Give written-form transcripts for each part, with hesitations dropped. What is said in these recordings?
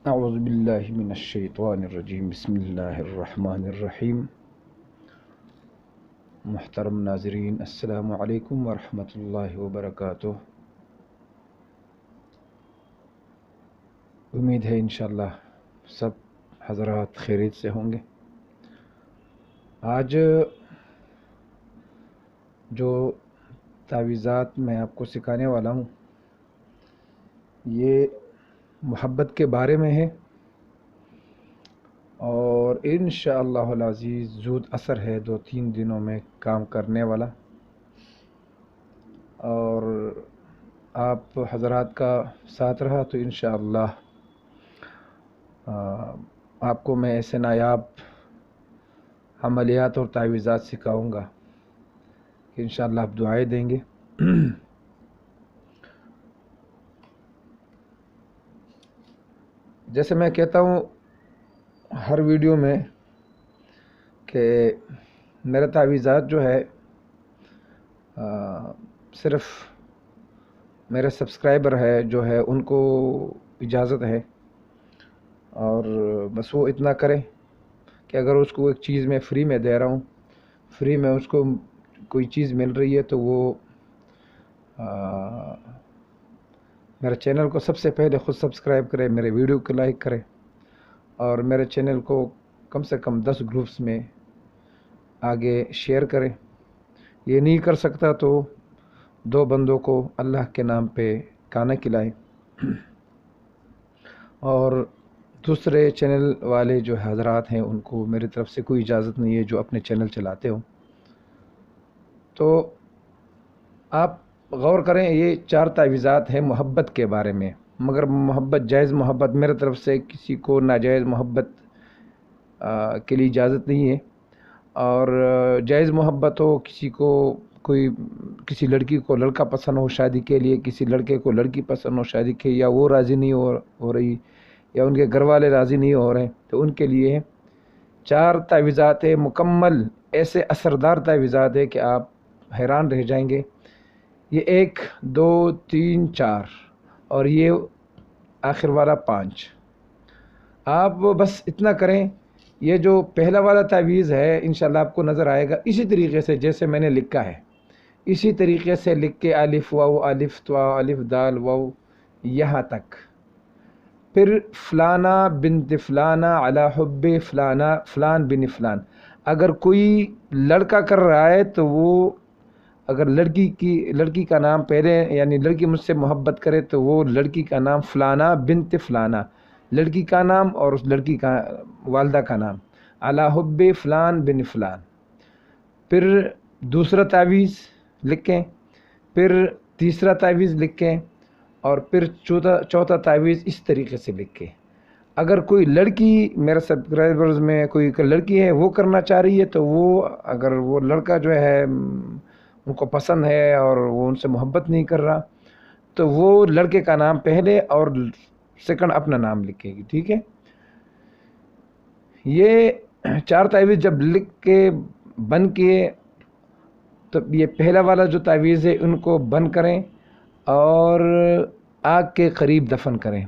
اعوذ باللہ من الشیطان الرجیم، بسم اللہ الرحمن الرحیم۔ محترم ناظرین، السلام علیکم ورحمۃ اللہ وبرکاتہ۔ امید ہے انشاءاللہ سب حضرات خیریت سے ہوں گے۔ آج جو تعویذات میں آپ کو سکھانے والا ہوں یہ محبت کے بارے میں ہے، اور انشاءاللہ العزیز زود اثر ہے، 2-3 دنوں میں کام کرنے والا۔ اور آپ حضرات کا ساتھ رہا تو انشاءاللہ آپ کو میں ایسے نایاب عملیات اور تعویذات سکھاؤں گا کہ انشاءاللہ آپ دعائیں دیں گے۔ جیسے میں کہتا ہوں ہر ویڈیو میں کہ میرا تعویذات جو ہے صرف میرے سبسکرائبر ہے جو ہے ان کو اجازت ہے، اور بس وہ اتنا کریں کہ اگر اس کو ایک چیز میں فری میں دے رہا ہوں، فری میں اس کو کوئی چیز مل رہی ہے تو وہ میرے چینل کو سب سے پہلے خود سبسکرائب کرے، میرے ویڈیو کو لائک کرے، اور میرے چینل کو کم سے کم 10 گروپس میں آگے شیئر کرے۔ یہ نہیں کر سکتا تو 2 بندوں کو اللہ کے نام پہ کھانا کھلائے، اور دوسرے چینل والے جو حضرات ہیں ان کو میری طرف سے کوئی اجازت نہیں ہے جو اپنے چینل چلاتے ہوں۔ تو آپ غور کریں، یہ 4 تعویذات ہیں محبت کے بارے میں، مگر محبت جائز محبت، میرے طرف سے کسی کو ناجائز محبت کے لیے اجازت نہیں ہے۔ اور جائز محبت ہو، کسی لڑکی کو لڑکا پسند ہو شادی کے لیے، کسی لڑکے کو لڑکی پسند ہو شادی کے، یا وہ راضی نہیں ہو رہی، یا ان کے گھر والے راضی نہیں ہو رہے، تو ان کے لیے 4 تعویذات ہے مکمل، ایسے اثردار تعویذات ہے کہ آپ حیران رہ جائیں گے۔ یہ 1 2 3 4 اور یہ آخر والا 5۔ آپ بس اتنا کریں، یہ جو پہلا والا تعویذ ہے انشاءاللہ آپ کو نظر آئے گا اسی طریقے سے جیسے میں نے لکھا ہے، اسی طریقے سے لکھ کے الف واو الف توا الف دال واو یہاں تک، پھر فلانا بنت فلانا علی حب فلانا فلان بن فلان۔ اگر کوئی لڑکا کر رہا ہے تو وہ، اگر لڑکی کا نام پہلے، یعنی لڑکی مجھ سے محبت کرے تو وہ لڑکی کا نام فلانا بنت فلانا، لڑکی کا نام اور اس لڑکی کا والدہ کا نام، علی حب فلان بن فلان۔ پھر دوسرا تعویذ لکھیں، پھر تیسرا تعویذ لکھیں، اور پھر چوتھا تعویذ اس طریقے سے لکھیں۔ اگر کوئی لڑکی میرے سبسکرائبرز میں کوئی لڑکی ہے وہ کرنا چاہ رہی ہے تو وہ، اگر وہ لڑکا جو ہے ان کو پسند ہے اور وہ ان سے محبت نہیں کر رہا تو وہ لڑکے کا نام پہلے اور سیکنڈ اپنا نام لکھے گی، ٹھیک ہے۔ یہ 4 تعویذ جب لکھ کے بند کیے تو یہ پہلا والا جو تعویذ ہے ان کو بند کریں اور آگ کے قریب دفن کریں،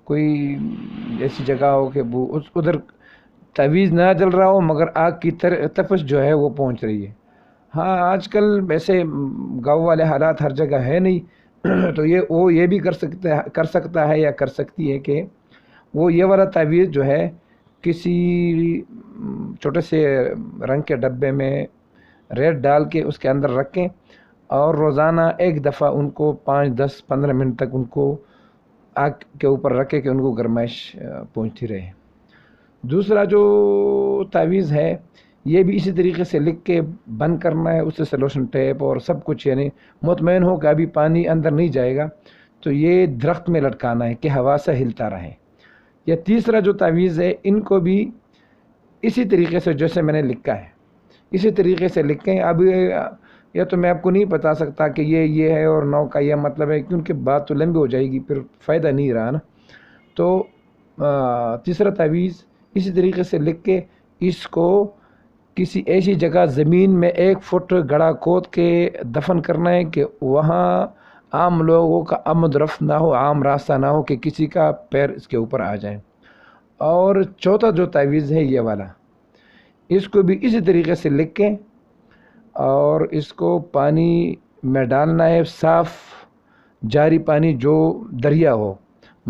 کوئی ایسی جگہ ہو کہ وہ ادھر تعویذ نہ جل رہا ہو مگر آگ کی تپش جو ہے وہ پہنچ رہی ہے۔ ہاں آج کل ویسے گاؤں والے حالات ہر جگہ ہے نہیں، تو وہ یہ بھی کر سکتا ہے یا کر سکتی ہے کہ وہ یہ والا تعویذ جو ہے کسی چھوٹے سے رنگ کے ڈبے میں ریت ڈال کے اس کے اندر رکھیں، اور روزانہ 1 دفعہ ان کو 5 10 15 منٹ تک ان کو آگ کے اوپر رکھے کہ ان کو گرمائش پہنچتی رہے۔ دوسرا جو تعویذ ہے یہ بھی اسی طریقے سے لکھ کے بند کرنا ہے، اس سے سلوشن ٹیپ اور سب کچھ، یعنی مطمئن ہو کہ ابھی پانی اندر نہیں جائے گا، تو یہ درخت میں لٹکانا ہے کہ ہوا سے ہلتا رہے۔ یہ تیسرا جو تعویذ ہے ان کو بھی اسی طریقے سے جیسے میں نے لکھا ہے اسی طریقے سے لکھیں۔ اب یہ تو میں آپ کو نہیں بتا سکتا کہ یہ ہے اور 9 کا یہ مطلب ہے، کیونکہ بات تو لمبی ہو جائے گی، پھر فائدہ نہیں رہا نا۔ تو تیسرا تعویذ اسی طریقے سے لکھ کے اس کو کسی ایسی جگہ زمین میں 1 فٹ گڑھا کھود کے دفن کرنا ہے کہ وہاں عام لوگوں کا آمد رفت نہ ہو، عام راستہ نہ ہو کہ کسی کا پیر اس کے اوپر آ جائے۔ اور چوتھا جو تعویذ ہے یہ والا، اس کو بھی اسی طریقے سے لکھ کے اور اس کو پانی میں ڈالنا ہے، صاف جاری پانی جو دریا ہو،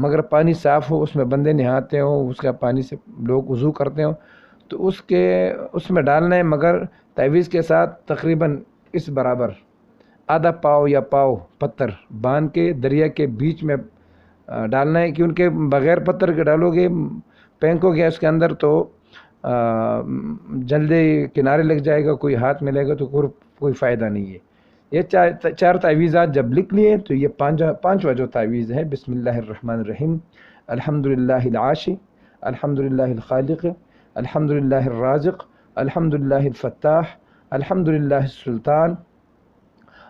مگر پانی صاف ہو، اس میں بندے نہاتے ہوں، اس کا پانی سے لوگ وضو کرتے ہوں، تو اس میں ڈالنا ہے، مگر تعویذ کے ساتھ تقریباً اس برابر آدھا پاؤ یا پاؤ پتھر باندھ کے دریا کے بیچ میں ڈالنا ہے، کہ ان کے بغیر پتھر کے ڈالو گے پھینکو گے اس کے اندر تو جلدی کنارے لگ جائے گا، کوئی ہاتھ میں لے گا تو کوئی فائدہ نہیں ہے۔ یہ چار تعویذات جب لکھ لیے تو یہ پانچواں جو تعویذ ہے، بسم اللہ الرحمن الرحیم، الحمدللہ العاشی، الحمدللہ الخالق، الحمدللہ الرازق، الحمدللہ الفتاح، الحمدللہ السلطان،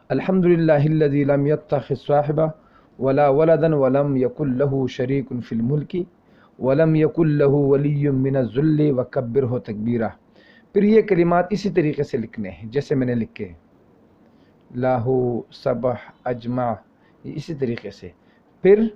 الحمدللہ الذی لم یتخذ صاحبہ ولا ولدا ولم یکن لہ شریک فی الملک ولم یکن لہ ولی من الذل وکبرہ تکبیرہ۔ پھر یہ کلمات اسی طریقے سے لکھنے ہیں جیسے میں نے لکھے، لاہو صبح اجمع، اسی طریقے سے۔ پھر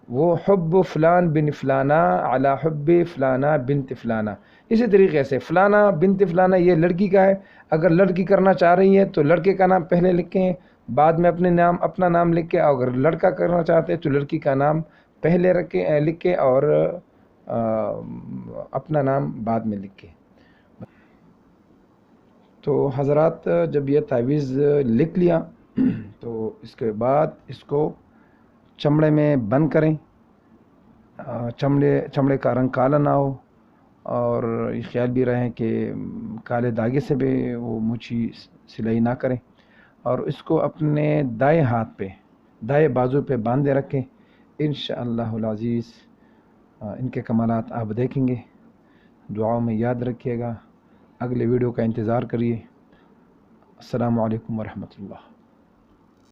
وہ حب فلان بن فلانا علی حب فلانا بنت فلانا، اسی طریقے سے فلانا بنت فلانا یہ لڑکی کا ہے، اگر لڑکی کرنا چاہ رہی ہے تو لڑکے کا نام پہلے لکھیں، بعد میں اپنا نام لکھ کے، اگر لڑکا کرنا چاہتے ہیں تو لڑکی کا نام پہلے لکھے اور اپنا نام بعد میں لکھے۔ تو حضرات جب یہ تعویذ لکھ لیا تو اس کے بعد اس کو چمڑے میں بند کریں، چمڑے کا رنگ کالا نہ ہو، اور یہ خیال بھی رہیں کہ کالے داغے سے بھی وہ موچی سلائی نہ کریں، اور اس کو اپنے دائیں ہاتھ پہ، دائیں بازو پہ باندھے رکھیں۔ انشاءاللہ العزیز ان کے کمالات آپ دیکھیں گے۔ دعاؤں میں یاد رکھیے گا، اگلے ویڈیو کا انتظار کریے۔ السلام علیکم ورحمۃ اللہ۔